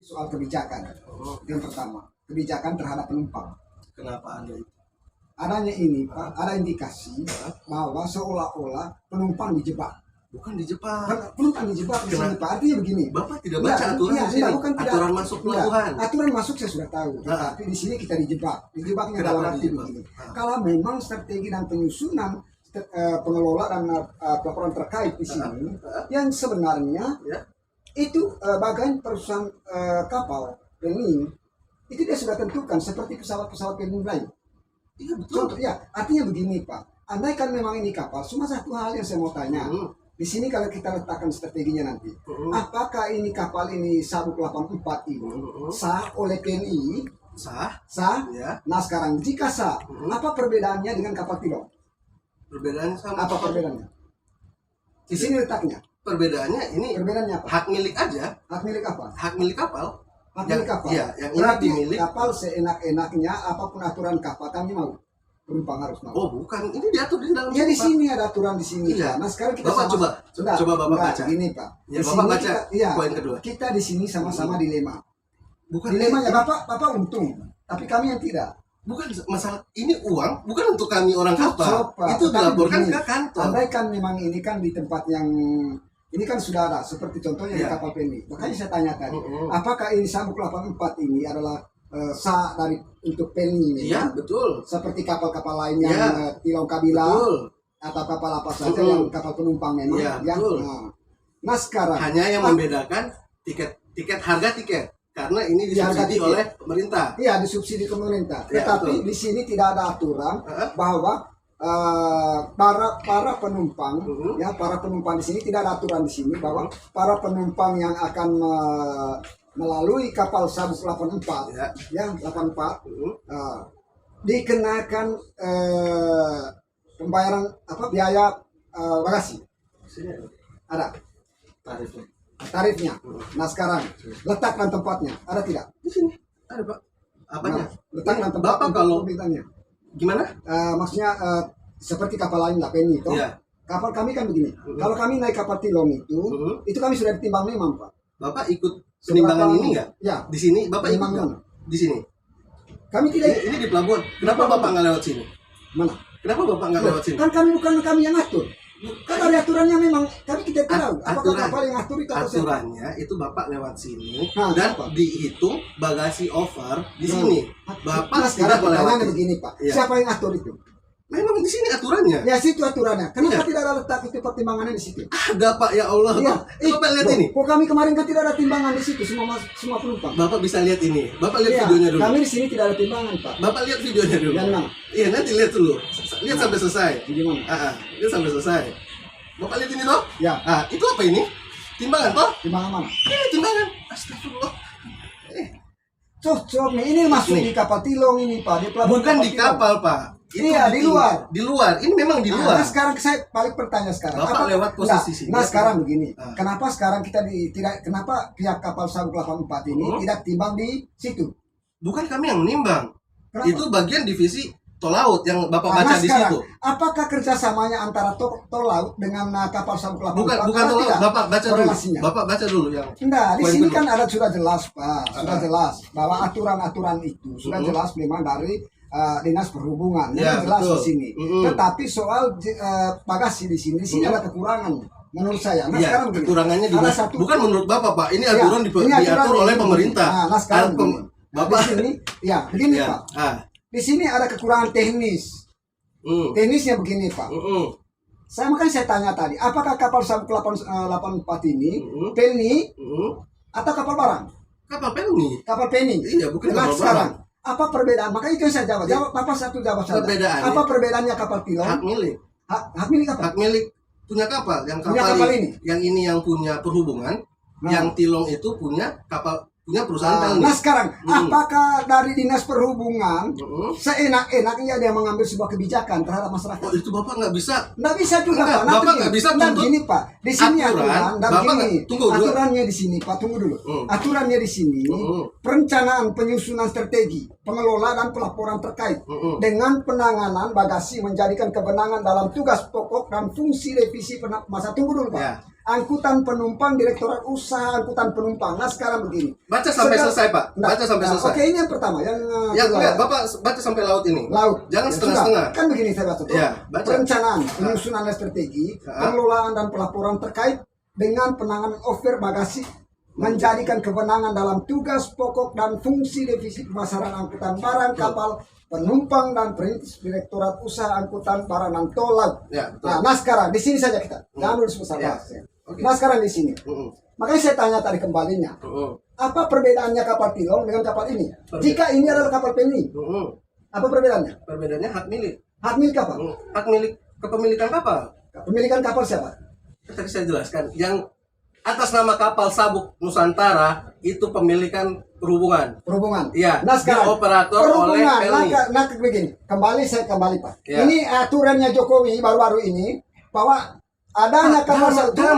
soal kebijakan. Yang pertama, kebijakan terhadap penumpang. Kenapa ada itu? Adanya ini, Pak, ada indikasi bahwa seolah-olah penumpang dijebak. Bukan di Jepang. Penumpang dijebak di sini, Pak. Artinya begini. Bapak tidak baca aturan di sini. Aturan masuk pelabuhan. Aturan masuk saya sudah tahu. Tapi di sini kita dijebak. Dijebaknya dalam arti begini. Kalau memang strategi dan penyusunan pengelola dan pelaporan terkait di sini, yang sebenarnya itu bagian perusahaan kapal planning itu dia sudah tentukan seperti pesawat-pesawat planning lain. Iya betul. Contoh, ya, artinya begini Pak. Andai kan memang ini kapal, cuma satu hal yang saya mau tanya. Di sini kalau kita letakkan strateginya nanti, apakah ini kapal ini Sabuk 84 ini sah oleh TNI? Sah. Sah. Ya. Nah sekarang jika sah, apa perbedaannya dengan kapal Tilong? Perbedaannya sama. Apa perbedaannya? Di sini letaknya. Perbedaannya ini. Perbedaannya apa? Hak milik aja. Hak milik apa? Hak milik kapal. Hak milik kapal. Iya, yang ini berarti dimiliki. kapal seenak-enaknya apapun aturan kapal kami mau. Penumpang harus mau. Oh bukan, ini diatur di dalam. Ya di sini ada aturan di sini. Iya. Pak. Nah sekarang kita Bapak coba Bapak baca. Ini Pak. Ya Di Bapak sini baca kita, poin kedua. Kita di sini sama-sama dilema. Bukan Dilemanya Bapak untung, tapi kami yang tidak. Bukan masalah ini uang, bukan untuk kami orang kapal. Pak. Itu Tapi dilaporkan begini, ke kantor. Andai kan memang ini kan di tempat yang ini kan sudah ada, seperti contohnya di kapal Penny. Makanya saya tanya tadi, apakah ini Sabuk 84 ini adalah sah dari untuk Penny ini? Iya betul. Seperti kapal-kapal lain yang Tilong Kabila atau kapal apa saja yang kapal penumpang memang. Iya, betul. Nah sekarang hanya yang membedakan harga tiket karena ini disubsidi oleh pemerintah. Iya disubsidi pemerintah. Ya, tetapi betul. di sini tidak ada aturan bahwa para penumpang para penumpang di sini tidak ada aturan di sini bahwa para penumpang yang akan melalui kapal Sabuk 84 84 dikenakan pembayaran biaya bagasi. Ada tarifnya. Nah sekarang letakkan tempatnya ada tidak? Di sini ada Pak. Apanya? Letakkan tempat Bapak kalau beritanya. Gimana? Maksudnya seperti kapal lain lah Penny itu. Kapal kami kan begini. Kalau kami naik kapal Tilong itu kami sudah ditimbang memang Pak. Bapak ikut penimbangan ini nggak? Ya. Di sini Bapak ikut nggak? Di sini. Kami tidak. Ini di pelabuhan. Kenapa Bapak nggak lewat sini? Mana? Kenapa Bapak nggak lewat sini? Kan bukan kami yang ngatur. Kan ada aturannya memang. Tapi kita tahu. Apakah kapal yang ngatur itu? Aturannya itu Bapak lewat sini dan apa? dihitung bagasi over di sini. Bapak sekarang tidak boleh lewat. begini Pak. Siapa yang ngatur itu? Memang di sini aturannya. Ya situ aturannya. Kenapa tidak ada letak itu pertimbangannya di situ? Ada Pak, ya Allah. Iya. Bapak lihat ini. Kok kami kemarin kan tidak ada timbangan di situ semua penumpang. Bapak bisa lihat ini. Bapak lihat videonya dulu. Kami di sini tidak ada timbangan Pak. Bapak lihat videonya dulu. Yang mana? Iya nanti lihat dulu. Lihat sampai selesai. Gimana? Lihat sampai selesai. Bapak lihat ini toh? Ya. Itu apa ini? Timbangan toh? Timbangan mana? Timbangan. Astagfirullah. Cocok nih. Ini masuk di kapal Tilong ini Pak. Di pelabuhan bukan di kapal Pak. Iya di luar. Di luar. Ini memang di luar. Nah sekarang saya balik bertanya sekarang. Bapak lewat posisi sini. Nah sekarang begini. Kenapa sekarang kita kenapa pihak kapal Sabuk 84 ini tidak timbang di situ? Bukan kami yang menimbang. Kenapa? Itu bagian divisi tol laut yang Bapak baca di sekarang, situ. Apakah kerjasamanya antara tol laut dengan kapal Sabuk 84? Bukan tol laut. Bapak baca dulu. Bapak baca dulu yang. Enggak, di sini kan ada sudah jelas Pak. Sudah jelas bahwa aturan-aturan itu sudah jelas memang dari Dinas Perhubungan. Jelas betul. Di sini. Tetapi soal bagasi di sini ada kekurangan menurut saya. Nah sekarang begini, kekurangannya di bukan menurut Bapak Pak. Ini aturan ini diatur oleh pemerintah. Nah sekarang Bapak di sini begini Pak. Di sini ada kekurangan teknis. Teknisnya begini Pak. Makanya saya tanya tadi, apakah kapal Sabuk 84 ini Penny atau kapal barang? Kapal Penny. Kapal Penny. Iya, bukan nah, kapal sekarang, barang. Apa perbedaan? Makanya itu yang saya jawab. Bapak satu jawab saja. Perbedaannya. Apa perbedaannya kapal Tilong? Hak milik. Hak milik apa? Hak milik punya kapal. Yang punya kapal ini. Yang ini yang punya perhubungan. Yang Tilong itu punya kapal. Punya perusahaan Nah sekarang, apakah dari Dinas Perhubungan seenak-enaknya dia mengambil sebuah kebijakan terhadap masyarakat? Oh, itu Bapak nggak bisa. Nggak bisa juga Pak. Bapak nggak bisa tuntut. Gini Pak, di sini aturan. Aturannya di sini Pak, tunggu dulu. Aturannya di sini perencanaan penyusunan strategi, pengelolaan dan pelaporan terkait dengan penanganan bagasi menjadikan kebenangan dalam tugas pokok dan fungsi revisi masa. Tunggu dulu Pak. angkutan penumpang, Direktorat Usaha Angkutan Penumpang. Nah sekarang begini. Baca sampai selesai, Pak. Baca sampai selesai. Oke, ini yang pertama, yang enggak, Bapak baca sampai laut ini. Laut. Jangan Ya, setengah-setengah. Kan begini saya baca. Ya, baca. Perencanaan, penyusunan strategi, pengelolaan dan pelaporan terkait dengan penanganan over bagasi menjadikan kewenangan dalam tugas pokok dan fungsi divisi pemasaran angkutan barang kapal penumpang dan perintis Direktorat Usaha Angkutan Barang dan Tol Laut. Ya, betul. Nah sekarang di sini saja kita. Jangan dulu sebesar Ya. bahasnya. Oke. Nah sekarang di sini. Makanya saya tanya tadi kembalinya. Apa perbedaannya kapal Tilong dengan kapal ini? Jika ini adalah kapal Penny, apa perbedaannya? Perbedaannya hak milik. Hak milik kapal. Hak milik kepemilikan kapal. Pemilikan kapal siapa? Tadi saya jelaskan, yang atas nama kapal Sabuk Nusantara itu pemilikan perhubungan. Perhubungan. Iya. Nah sekarang Dioperator oleh perhubungan. Pelni. Nah begini, saya kembali Pak. Iya. Ini aturannya Jokowi baru-baru ini bahwa adanya kapal satu. Jangan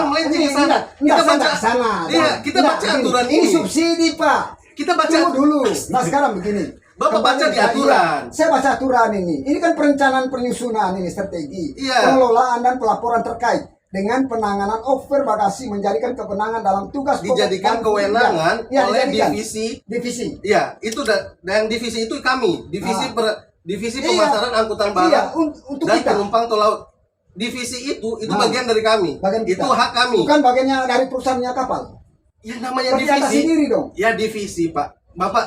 melenceng ke sana. Kita Kita baca baca sana. Iya, kita baca aturan ini. ini. Subsidi Pak. Kita baca Tunggu dulu. Nah sekarang begini. Bapak Kembali baca di saya- aturan. iya, saya baca aturan ini. Ini kan perencanaan penyusunan ini strategi, Iya. pengelolaan dan pelaporan terkait dengan penanganan over bagasi menjadikan kewenangan dalam tugas pokok dijadikan dan- kewenangan Iya, oleh dijadikan. divisi. Iya, itu dan divisi itu kami, divisi Iya. pemasaran angkutan barang Iya, untuk dan kita. penumpang tol laut. Divisi itu Nah, bagian dari kami. Bagian Itu kita. hak kami. Bukan bagiannya dari perusahaannya kapal. Ya namanya Berarti atas divisi. sendiri dong. Ya divisi, Pak. Bapak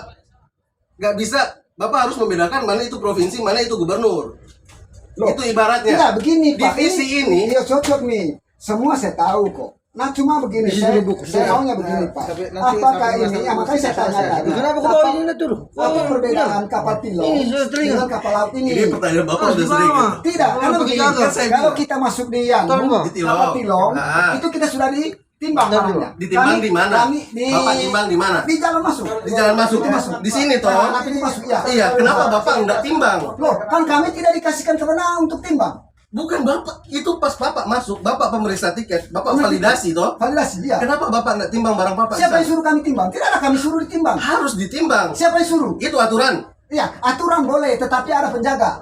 nggak bisa. Bapak harus membedakan mana itu provinsi, mana itu gubernur. Loh, Itu ibaratnya. Tidak begini Pak. Divisi ini. Iya cocok nih. Semua saya tahu kok. Nah cuma begini, saya maunya begini Pak. Apakah ini? Ya, makanya saya tanya tadi. Kenapa kau bawa ini tuh? Apa perbedaan kapal Tilong Ini sudah telinga. dengan kapal laut ini? Ini pertanyaan Bapak udah sering. Lama. gitu. Tidak, karena begini. Jangan, saya Kalau bilang. kita masuk di yang Tolong, Bang. Di Tilong. kapal Tilong, Nah. itu kita sudah ditimbang Nah, barangnya. Ditimbang di mana? Kami di Bapak timbang di mana? Di jalan masuk. Di jalan masuk. Di sini toh. Nah, nanti masuk ya. Iya, kenapa Bapak nggak timbang? Loh, kan kami tidak dikasihkan kewenangan untuk timbang. Bukan Bapak, itu pas Bapak masuk, Bapak pemeriksa tiket, Bapak validasi toh. Validasi, iya. Kenapa Bapak nggak timbang barang Bapak? Siapa yang di sana? suruh kami timbang? Tidak ada kami suruh ditimbang. Harus ditimbang. Siapa yang suruh? Itu aturan. Iya, aturan boleh, tetapi ada penjaga.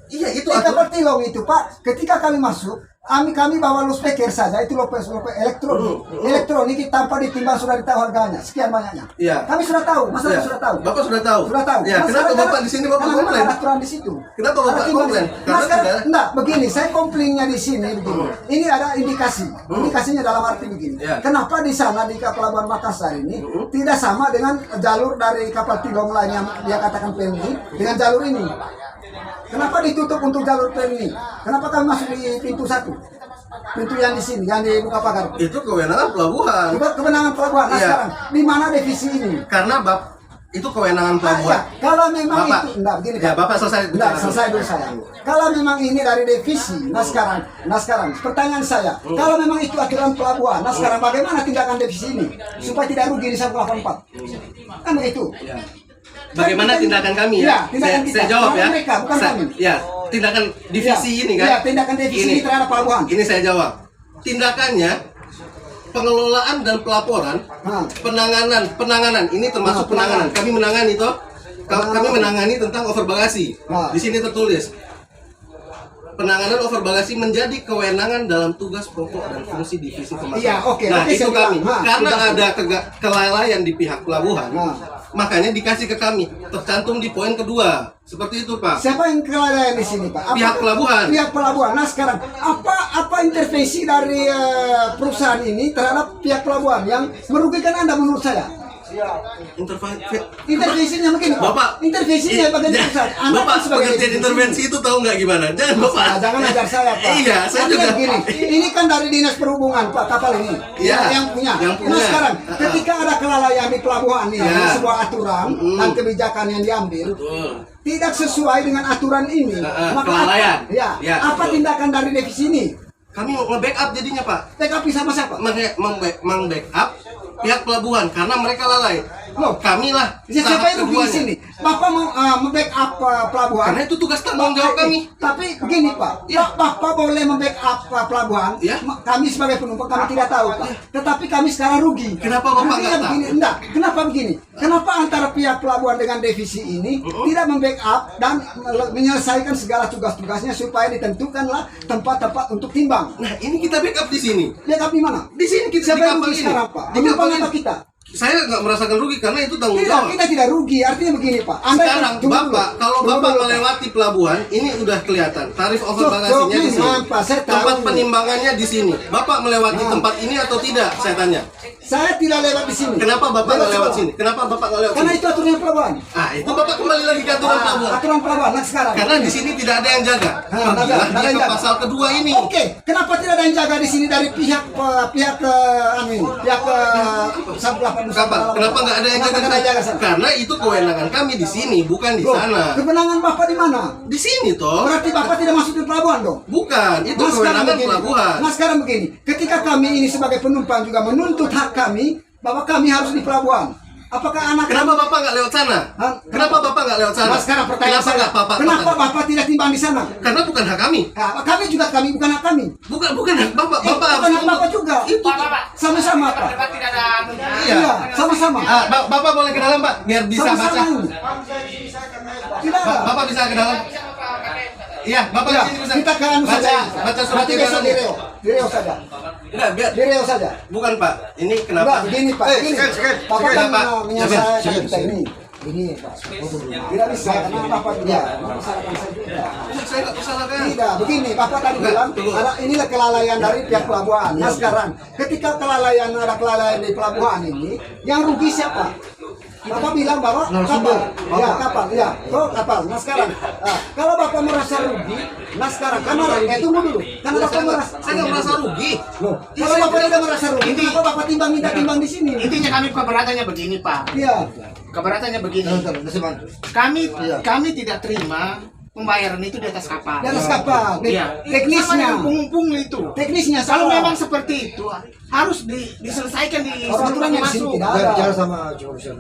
Iya, itu Di aturan. kapal Tilong itu Pak, ketika kami masuk, kami bawa loudspeaker saja, itu elektronik tanpa ditimbang sudah ditahu harganya, sekian banyaknya. Iya. Kami sudah tahu, masalah Iya. sudah tahu. Bapak sudah tahu. Sudah tahu. Ya, Nah, kenapa sekarang Bapak di sini Bapak karena memang komplain? ada aturan di situ. Kenapa Bapak Ada timbang komplain? di situ. Karena Nah, sekarang, sudah- enggak, begini, saya komplainnya di sini begini. Ini ada indikasi. Indikasinya dalam arti begini. Iya. Kenapa di sana di Pelabuhan Makassar ini tidak sama dengan jalur dari kapal Tilong lain yang dia katakan Pelni dengan jalur ini? Kenapa ditutup untuk jalur Pelni? Kenapa kami masuk di pintu satu? Pintu yang di sini, yang di buka pagar. Itu kewenangan pelabuhan. Juga kewenangan pelabuhan. Nah Iya. sekarang, di mana divisi ini? Karena itu kewenangan pelabuhan. Ya, kalau memang Bapak. itu, enggak begini. Ya, Pak. Bapak selesai. Enggak, selesai dulu saya. Kalau memang ini dari divisi, nah sekarang, pertanyaan saya, kalau memang itu aturan pelabuhan, nah sekarang bagaimana tindakan divisi ini supaya tidak rugi di 184? Kan begitu. Ya. Bagaimana tindakan kami ya? Iya, tindakan kita. Saya jawab ya. Tindakan mereka, bukan kami. Ya, tindakan divisi Iya. ini kan. Iya, tindakan divisi ini terhadap pelabuhan. Ini saya jawab. Tindakannya pengelolaan dan pelaporan, penanganan ini termasuk penanganan. Kami menangani toh. Kami menangani tentang over bagasi. Nah. Di sini tertulis penanganan over bagasi menjadi kewenangan dalam tugas pokok dan fungsi divisi pemasaran. Iya, oke, Nah, oke, itu saya kami. bilang. Karena Tugas. ada kelalaian di pihak pelabuhan, Nah. makanya dikasih ke kami. Tercantum di poin kedua. Seperti itu, Pak. Siapa yang kelalaian di sini, Pak? Pihak pelabuhan. Pihak pelabuhan. Nah sekarang apa intervensi dari perusahaan ini terhadap pihak pelabuhan yang merugikan Anda menurut saya? Intervensinya begini, Pak. Bapak, Intervensinya bagian perusahaan. Anda Bapak kan sebagai pengertian divisi. intervensi itu tahu nggak gimana? Jangan Bapak. Nah, jangan ajar saya, Pak. Iya, saya Artinya juga. begini, ini kan dari dinas perhubungan, Pak, kapal ini. Iya, yang punya. yang punya. Nah sekarang, ketika ada kelalaian di pelabuhan ini, Iya. sebuah aturan dan kebijakan yang diambil, Betul. tidak sesuai dengan aturan ini, maka kelalaian. apa, ya, Ya, apa betul. tindakan dari divisi ini? Kami nge-backup jadinya, Pak. TKP sama siapa? Meng-backup pihak pelabuhan karena mereka lalai. Loh, Kami lah. siapa tahap yang rugi di keduanya. sini? Bapak mau membackup pelabuhan. Karena itu tugas tanggung jawab kami. Tapi begini Pak, Ya. Bapak boleh membackup pelabuhan. Ya. Kami sebagai penumpang kami tidak tahu Pak. Tetapi kami sekarang rugi. Kenapa Bapak Ruginya nggak tahu? begini, enggak. Kenapa begini? Kenapa antara pihak pelabuhan dengan divisi ini tidak membackup dan menyelesaikan segala tugas-tugasnya supaya ditentukanlah tempat-tempat untuk timbang. Nah, ini kita backup di sini. Backup di mana? Di sini kita Siapa di yang kapal rugi ini. sekarang Pak? Di kapal Penumpang ini. apa kita? Saya nggak merasakan rugi karena itu tanggung Tidak, jawab. kita tidak rugi. Artinya begini Pak. Anda Sekarang tunggu Bapak, dulu. kalau Tunggu Bapak dulu, Pak. melewati pelabuhan, ini udah kelihatan. Tarif over Cok, bagasinya di sini. memang, Pak, saya tahu. Tempat penimbangannya di sini. Bapak melewati tempat ini atau tidak? Saya tanya. Saya tidak lewat di sini. Kenapa Bapak nggak lewat sekolah. sini? Kenapa Bapak nggak lewat Karena sini? itu aturan pelabuhan. Ah, itu Bapak kembali lagi ke aturan pelabuhan. Aturan pelabuhan. Nah sekarang. Karena di sini tidak ada yang jaga. Nah, Pergilah ada dia yang ke jaga. pasal kedua ini. Oke, kenapa tidak ada yang jaga di sini dari pihak Sablah Kapan? Kenapa nggak ada yang jaga? sana? Karena itu kewenangan kami di sini, bukan di Loh, sana. kewenangan Bapak di mana? Di sini toh. Berarti Bapak tidak masuk di pelabuhan dong? Bukan, itu Nah, sekarang kewenangan begini. pelabuhan. Nah sekarang begini, ketika kami ini sebagai penumpang juga menuntut hak kami, bahwa kami harus di pelabuhan. Apakah anak Kenapa Bapak nggak lewat sana? Hah? Kenapa Bapak nggak lewat sana? Nah, sekarang pertanyaan Kenapa saya, nggak Bapak? kenapa Bapak tidak timbang di sana? Karena bukan hak kami. Nah, kami juga bukan hak kami. Bukan hak Bapak. Bapak bukan hak Bapak juga. Itu. Sama-sama Pak. Iya. Iya, sama-sama. Bapak boleh ke dalam Pak, biar bisa baca. Sama-sama. Tidak ada. Bapak bisa ke dalam. Iya, Bapak Ya, di sini bisa. kita ke anu baca, saja. baca surat Berarti besok di edarannya. Reo. Di Reo saja. Enggak, biar. Di Reo saja. Bukan Pak. Ini Enggak, kenapa? begini Pak. Begini. Bapak kan Pak. menyelesaikan kita ini. Ini Pak. Tidak bisa karena Bapak juga menyelesaikan saya juga. Saya nggak bersalahkan. Tidak, begini, Bapak tadi bilang ada inilah kelalaian dari pihak pelabuhan. Nah sekarang, ketika ada kelalaian di pelabuhan ini, yang rugi siapa? Bapak bilang bahwa kapal, ya, kapal. Nah sekarang, kalau Bapak merasa rugi, nah sekarang, karena tunggu dulu, karena Bapak merasa, Saya nggak merasa rugi. loh, kalau Bapak tidak merasa rugi, kenapa Bapak minta timbang di sini? Intinya kami keberatannya begini Pak. Iya. Keberatannya begini. Kami tidak terima pembayaran itu di atas kapal. Di atas kapal, Iya. teknisnya. Sama dengan punggung itu. Teknisnya Kalau salah. memang seperti itu harus diselesaikan di Orang sebelum aturannya di kami sini masuk. tidak ada. Bicara sama jurusan.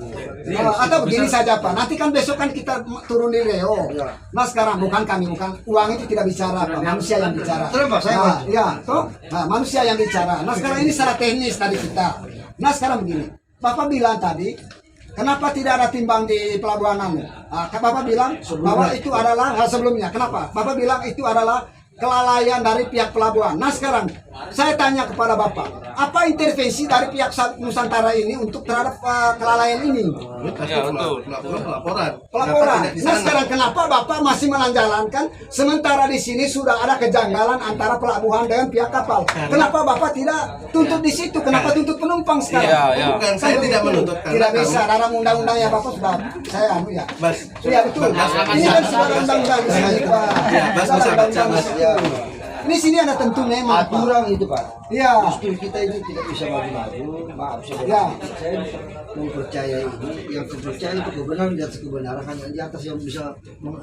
Atau begini saja Pak, nanti kan besok kan kita turun di Reo. Nah sekarang bukan kami, bukan uang itu tidak bicara Pak, manusia yang bicara. Terus, Pak, saya nah, ya, toh, nah, manusia yang bicara. Nah sekarang ini secara teknis tadi kita. Nah sekarang begini, Bapak bilang tadi, kenapa tidak ada timbang di pelabuhan anu? Bapak bilang bahwa itu adalah sebelumnya. Kenapa? Bapak bilang itu adalah kelalaian dari pihak pelabuhan. Nah sekarang saya tanya kepada Bapak, apa intervensi dari pihak Nusantara ini untuk terhadap kelalaian ini? Ya, betul. Pelaporan. Pelaporan. Kenapa tidak di Nah sana? sekarang kenapa Bapak masih menjalankan sementara di sini sudah ada kejanggalan antara pelabuhan dengan pihak kapal? Kenapa Bapak tidak tuntut di situ? Kenapa tuntut penumpang sekarang? Bukan, saya tidak menuntut karena Tidak bisa. kamu- Dalam undang-undangnya Bapak sudah saya anu ya. Bas. Iya betul. Ini kan sudah ada undang-undang di sini Pak. Ya, Bas Sudah bisa ada baca, undang-undang Bas. di situ. Ini sini ada tentunya emang Pak. Aturan itu Pak. Iya. Justru kita ini tidak bisa maju-maju. Maaf Ya. saya mempercayai ini. Yang terpercaya itu kebenaran di atas kebenaran, hanya di atas yang bisa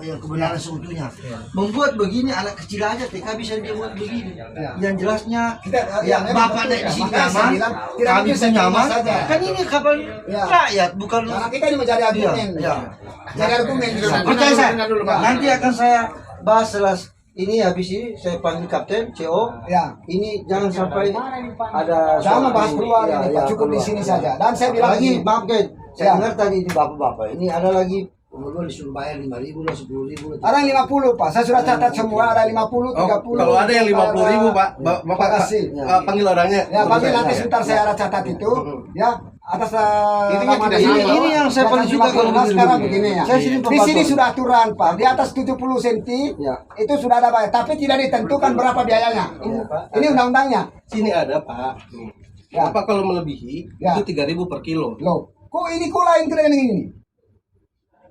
yang kebenaran seutuhnya. Membuat begini anak kecil aja TK bisa dia buat begini. Yang jelasnya Kita- ya, memang bapak betul naik ya. di sini Makanya saya nyaman, bilang, tidak kami mungkin pun saya terima nyaman. saja. Kan ini kapal Ya. rakyat bukan. Karena kita ini menjadi argumen. Iya. Jadi argumen. Percaya saya. Dengar dulu, Pak. Nanti akan saya bahas setelah ini habis ini saya panggil kapten CO. Ya. Ini jangan sampai ada Jangan bahas keluar Ya, ini ya, Pak, cukup di keluar. sini saja. Dan saya bilang Lagi begini, maaf Ken, Ya. saya dengar tadi di bapak-bapak ini ada lagi kemudian disuruh bayar 5.000 lah 10.000 lah. ada yang 50 Pak, saya sudah catat semua, ada 50, 30. Kalau ada yang 50.000 Pak, Bapak kasih. panggil orangnya. Ya, panggil nanti sebentar saya ada catat itu, ya atas Intinya nama tidak ini. sama. Ini yang saya paling suka kalau Nah, sekarang begini. begini ya. Saya sini Di pembantu. sini sudah aturan Pak, di atas 70 cm Ya. itu sudah ada bayar, tapi tidak ditentukan berapa biayanya. Ini undang-undangnya. Sini ada Pak. Ya. Bapak kalau melebihi Ya. itu 3.000 per kilo. Loh, kok ini kok lain dengan ini?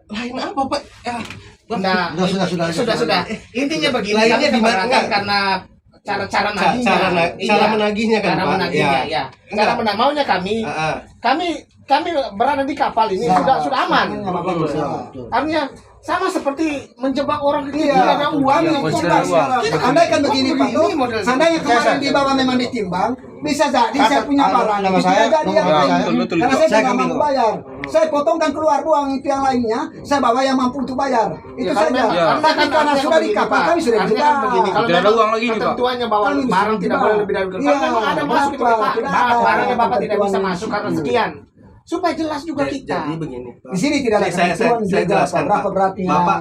Lain apa Pak? Ya. Nah, Sudah. Intinya begini, Lainnya kami di mana? keberatan karena cara nagihnya. Cara menagihnya kan, Cara Pak? menagihnya, Ya. ya. Cara Enggak. maunya kami Ah, ah. kami berada di kapal ini sudah aman. Betul. Artinya sama seperti menjebak orang kecil Iya. tidak ada uang. Andai kan begini Pak, Ini model. seandainya kemarin di bawah memang ditimbang, bisa jadi saya punya barang, nama itu saya, tidak jadi nomor apa saya. ini. Karena saya Saya tidak kami mampu nomor. bayar. saya potongkan keluar, buang itu yang lainnya, saya bawa yang mampu untuk bayar. Itu saja. Tapi karena sudah di kapal, kami sudah artinya kan begini, kalau Tidak ada memang uang lagi nih, Pak. ketentuannya bahwa Kami barang tidak sudah. boleh lebih dari Iya, kalau memang ada masuk itu berapa? Pak, Tidak ada. barangnya Bapak tidak bisa Ketentuan masuk karena itu. sekian. Supaya jelas juga kita. Jadi begini, Pak. Di sini tidak ada Saya ketentuan juga, jelaskan, berapa Pak. beratnya. Bapak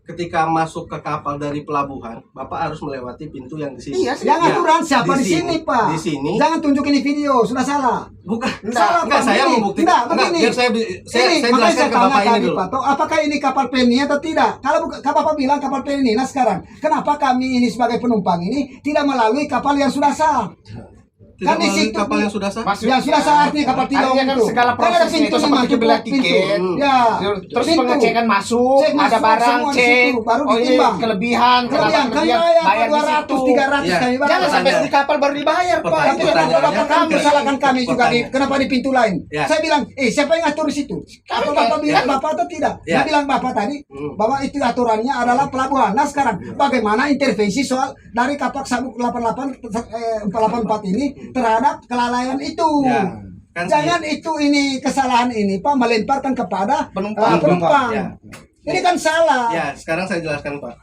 ketika masuk ke kapal dari pelabuhan, Bapak harus melewati pintu yang di sini. Iya, Yang aturan siapa di sini, Pak? Di sini. Jangan tunjukin di video, sudah salah. Bukan. Salah, Enggak, Pak. saya Begini. membuktikan. Enggak, Enggak, begini. biar saya Ini, makanya jelaskan ke Bapak tanya ini tadi, dulu. Pak, toh, apakah ini kapal PNI atau tidak? Kalau Bapak bilang kapal PNI, nah sekarang kenapa kami ini sebagai penumpang ini tidak melalui kapal yang sudah sah? Tidak Kan di melalui situ kapal yang sudah sah. Yang sudah sah artinya kapal tiga Artinya kan itu. segala Kan ada prosesnya itu pintunya, seperti masuk beli pintu. tiket. Ya. Terus Pintu. pengecekan masuk, Cek ada masuk barang, semua di cek, situ, baru oh ini ditimbang. kelebihan, Kelebihan kami bayar bayar di 200, situ. 300 Iya. kami bayar. Jangan sampai di kapal baru dibayar, Pak. Pertanyaan- Tapi kenapa pertanyaannya Bapak kamu kan- salahkan kami juga di kenapa di pintu lain? Ya. Saya bilang, siapa yang ngatur di situ? Apa Bapak bilang Bapak atau tidak? Ya. Saya bilang Bapak tadi bahwa itu aturannya adalah pelabuhan. Nah sekarang bagaimana intervensi soal dari kapal sabuk 484 ini terhadap kelalaian itu? Ya. Kan Jangan itu ini kesalahan ini Pak melemparkan kepada Penumpang. penumpang. Ya. Ini kan salah. Ya, sekarang saya jelaskan, Pak.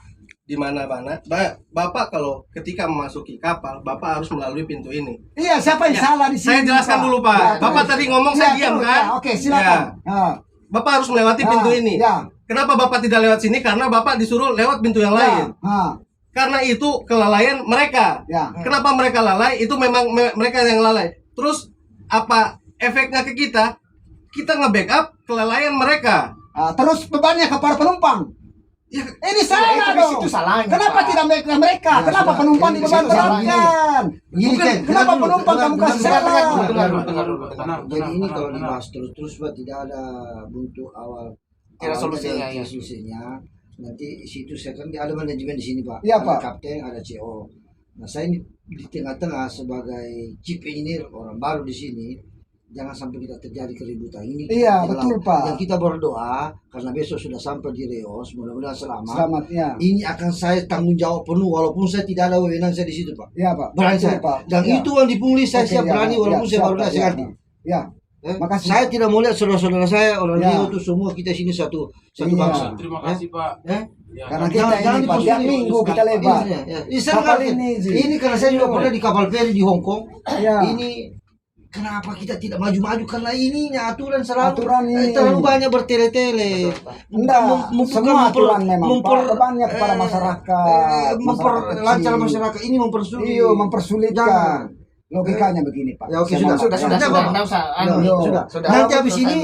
Di mana-mana, Bapak kalau ketika memasuki kapal, Bapak harus melalui pintu ini. Iya, siapa yang Ya, salah di sini? saya jelaskan Pak? dulu, Pak. Ya, Bapak terus. tadi ngomong, Ya, saya diam, terus, kan? ya, oke, silakan. Ya. Bapak harus melewati pintu ini. Ya. Kenapa Bapak tidak lewat sini? Karena Bapak disuruh lewat pintu yang lain. Ya. Karena itu kelalaian mereka. Ya. Kenapa mereka lalai? Itu memang mereka yang lalai. Terus apa efeknya ke kita? Kita nge-backup kelalaian mereka. Terus bebannya kepada penumpang. Ya, Ini salah itu di dong. situ salahnya, Kenapa Pak. tidak mereka? Ya, Kenapa sudah. penumpang Ini di dibeban situ beratkan? Begini, Ken, Kenapa dengar dulu, penumpang kamu dengar kasih dulu. salah? Dengar dulu. Jadi ini kalau dibahas terus-terus Pak, tidak ada bentuk awal Tidak awalnya solusinya, dan ya. solusinya. Nanti situ saya kan ada manajemen di sini Pak. Iya, Ada Pak. kapten, ada CO. Nah saya ini di tengah-tengah sebagai chief engineer orang baru di sini. Jangan sampai kita terjadi keributan ini. Iya, Kita betul, bilang, Pak. Yang kita berdoa karena besok sudah sampai di Reos, mudah-mudahan selamat. Selamatnya. Ini akan saya tanggung jawab penuh walaupun saya tidak ada wewenang saya di situ Pak. Iya, Pak. Berani Betul, saya. Pak. Dan Ya. itu yang dipungli saya Oke, siap ya, berani Pak. walaupun Ya, saya siap, baru Pak. kasih Ya, ngerti. Ya. Eh, Makasih. Saya tidak mau lihat saudara-saudara saya orang Ya. Rio itu semua kita sini satu Iya. bangsa. Terima kasih, Pak. Eh? Ya. Karena kita Jangan ini Pak, diposting. tiap minggu kita lebar. Iya, iya. Ini saya Kapal ngerti. ini, Ji. Ini karena saya juga pernah di kapal feri di Hong Kong. Ya. Ini kenapa kita tidak maju-maju karena ininya aturan selalu Aturan ini. terlalu banyak bertele-tele. Enggak, semua aturan memang Pak, bebannya kepada masyarakat. Memperlancar kecil. masyarakat ini mempersulit. Iya, mempersulitkan. Jangan. Logikanya begini Pak. Ya oke Saya sudah. mau- Nanti apa? Enggak usah. Ya, sudah. Nanti habis ini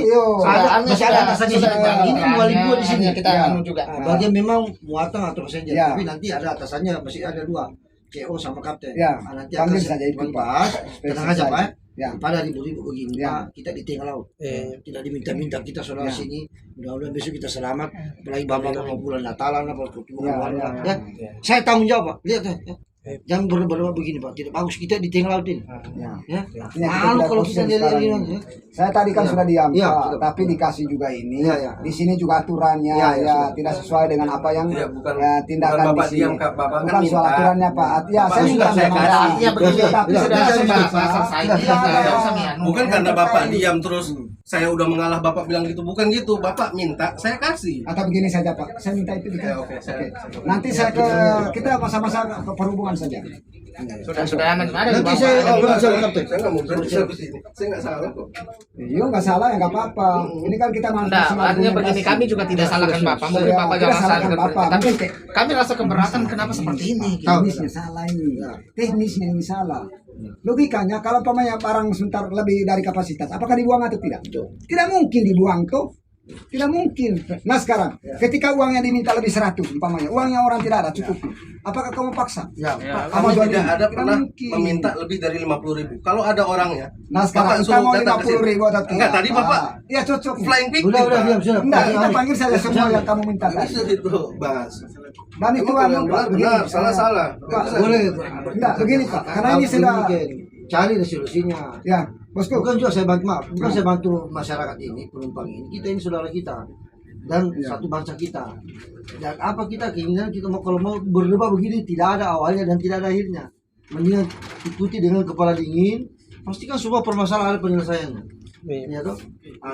masih ada atasannya sudah, kita. Ini wali dua di sini. kita Ya. anu juga. Bagian memang muatan atau passenger, Ya. tapi nanti ada atasannya masih ada dua, CO sama kapten. Ya, Nanti panggil akan saja itu, Pak. Pak. Tenang aja Pak. Ya. Pada ribu-ribu begini Ya. Pak, kita di tengah laut. Tidak diminta-minta kita saudara Ya. sini. Mudah-mudahan besok kita selamat. Apalagi bapak mau bulan Natalan apa ketemu Ya, keluarga. ya. Ya. Saya tanggung jawab Pak. Lihat ya. Jangan berbuat begini Pak. Tidak bagus kita di tengah laut ini. Ya. Ya. Ini yang Malu tidak kalau konsisten kita lihat sekarang ini. ini. Ya. Saya tadi kan Ya. sudah diam, Ya, Pak, sudah. tapi dikasih juga ini. Ya, ya. Di sini juga aturannya Ya, ya, ya, sudah. tidak sesuai dengan apa yang Ya, bukan- tindakan bukan Bapak di sini. diam, Kak. Bapak kan bukan soal minta. aturannya Pak. Ya, Bapak saya sudah minta saya memang kasih. Pak. Iya begini, Tapi sudah, sudah sudah, selesai. Tidak ada. Tidak usah mian. Bukan karena Bapak diam terus saya udah mengalah Bapak bilang gitu. Bukan gitu. Bapak minta, saya kasih. Atau begini saja Pak, saya minta itu Ya, oke, saya- Nanti saya ke kita sama-sama ke perhubungan saja. Sudah aman. Ada Nanti Bapak. saya sama kapten. Saya nggak mau berhenti sampai sini. Saya nggak salah kok. Iya nggak salah ya nggak apa-apa. Ini kan kita Enggak, artinya begini, kami juga tidak salahkan Bapak. Mungkin Ya, Bapak tidak jangan salahkan salahkan Bapak. Tapi Mungkin kami rasa keberatan kenapa seperti ini. gitu. teknisnya salah ini. Teknisnya ini salah. Logikanya kalau umpamanya barang sebentar lebih dari kapasitas, apakah dibuang atau tidak? Tidak mungkin dibuang tuh. Tidak mungkin. Nah sekarang, ketika uangnya diminta lebih 100, umpamanya uangnya orang tidak ada cukup. Apakah kamu paksa? Ya. Kamu Kami jual tidak ini? ada pernah mungkin. meminta lebih dari 50.000. Kalau ada orangnya, Nah sekarang Bapak kita suruh mau datang ke sini. 50.000 atau tidak? Enggak, tadi Bapak Iya cocok. flying victim. Udah Pak. diam sudah. Enggak, kita panggil saja semua yang kamu minta Ini tadi. itu, Bas. Dan itu Emang anu kalau Pak, yang begini. benar, salah-salah. Pak, Boleh. enggak begini Pak, karena ini sudah cari solusinya. ya, bosku. Bukan juga saya bantu maaf, bukan saya bantu masyarakat ini, penumpang ini. Kita ini saudara kita dan satu bangsa kita. Dan apa kita keinginan kita mau kalau mau berdebat begini tidak ada awalnya dan tidak ada akhirnya. Mendingan ikuti dengan kepala dingin. Pastikan semua permasalahan ada penyelesaiannya. Ya toh?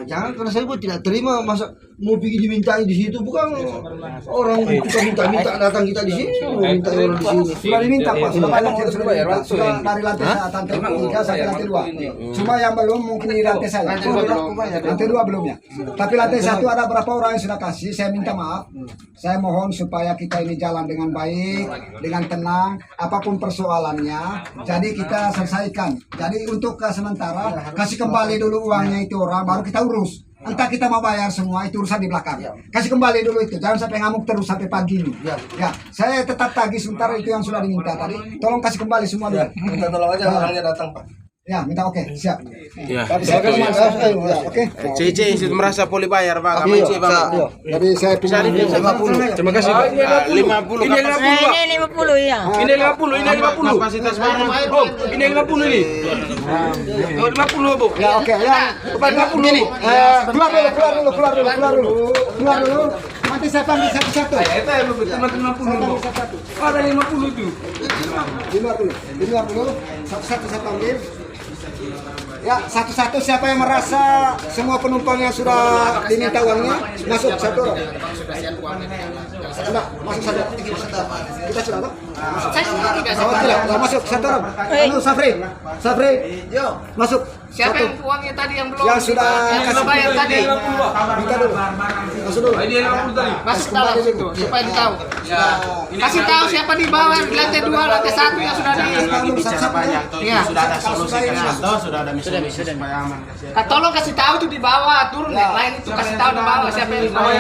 Jangan karena saya pun tidak terima masa mau pergi dimintai di situ, bukan orang kita minta datang kita di sini, mau minta orang di sini. Sudah diminta Pak, sudah banyak yang sudah diminta. Sudah dari lantai lantai 3 sampai lantai 2. Cuma yang belum mungkin di lantai saya. Lantai 2 belumnya. Tapi lantai 1 ada berapa orang yang sudah kasih. Saya minta maaf. Saya mohon supaya kita ini jalan dengan baik, dengan tenang, apapun persoalannya. Jadi kita selesaikan. Jadi untuk sementara kasih kembali dulu uangnya itu orang, baru kita urus. Entah kita mau bayar semua, itu urusan di belakang. Kasih kembali dulu itu, jangan sampai ngamuk terus sampai pagi ini. Ya, saya tetap tagih sementara itu yang sudah diminta tadi. Tolong kasih kembali semua dulu. Minta tolong aja orangnya datang, Pak. Ya, minta oke, siap. Ya. Oke. Cici itu merasa boleh bayar Pak, kami Cici Pak. Jadi saya punya 50. Terima kasih Pak. 50. Ini 50 Pak. Ini 50 ya. Ini 50, ini 50. Kapasitas barang. Oh, ini 50 ini. Oh, 50 Bu. Ya, oke. Ya, 50 ini. Keluar dulu. Nanti saya panggil satu-satu. Itu yang betul 50. Ada 50 itu. Di luar dulu. Satu-satu saya panggil. Ya, satu-satu siapa yang merasa semua penumpang yang sudah diminta uangnya masuk satu orang. Sudah, masuk saja. Kita sudah apa? Saya sendiri tidak Tidak, masuk satu orang. Anu Safri, masuk. Siapa Satu. yang uangnya tadi yang belum Yang sudah sudah bayar tadi? Minta dulu. Masuk dulu. Ini 50 tadi. Masuk tahu situ supaya ditahu. Kasih tahu siapa di bawah lantai 2, lantai 1 yang sudah di. Bicara banyak toh, Iya. sudah ada solusi kan toh, sudah ada misi supaya aman. Tolong kasih tahu tuh di bawah, turun deh. Lain itu kasih tahu di bawah siapa yang di bawah.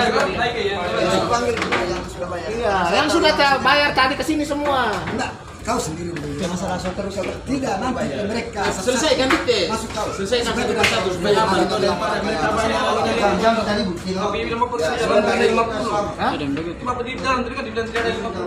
Iya, yang sudah bayar tadi ke sini semua. Enggak, kau sendiri dulu. Masalah terus tidak nanti mereka Selesaikan dite. masuk kau. Selesaikan satu supaya aman. Jangan tadi bukti. 50. Hah? Cuma di dalam tadi kan dibilang tidak ada 50.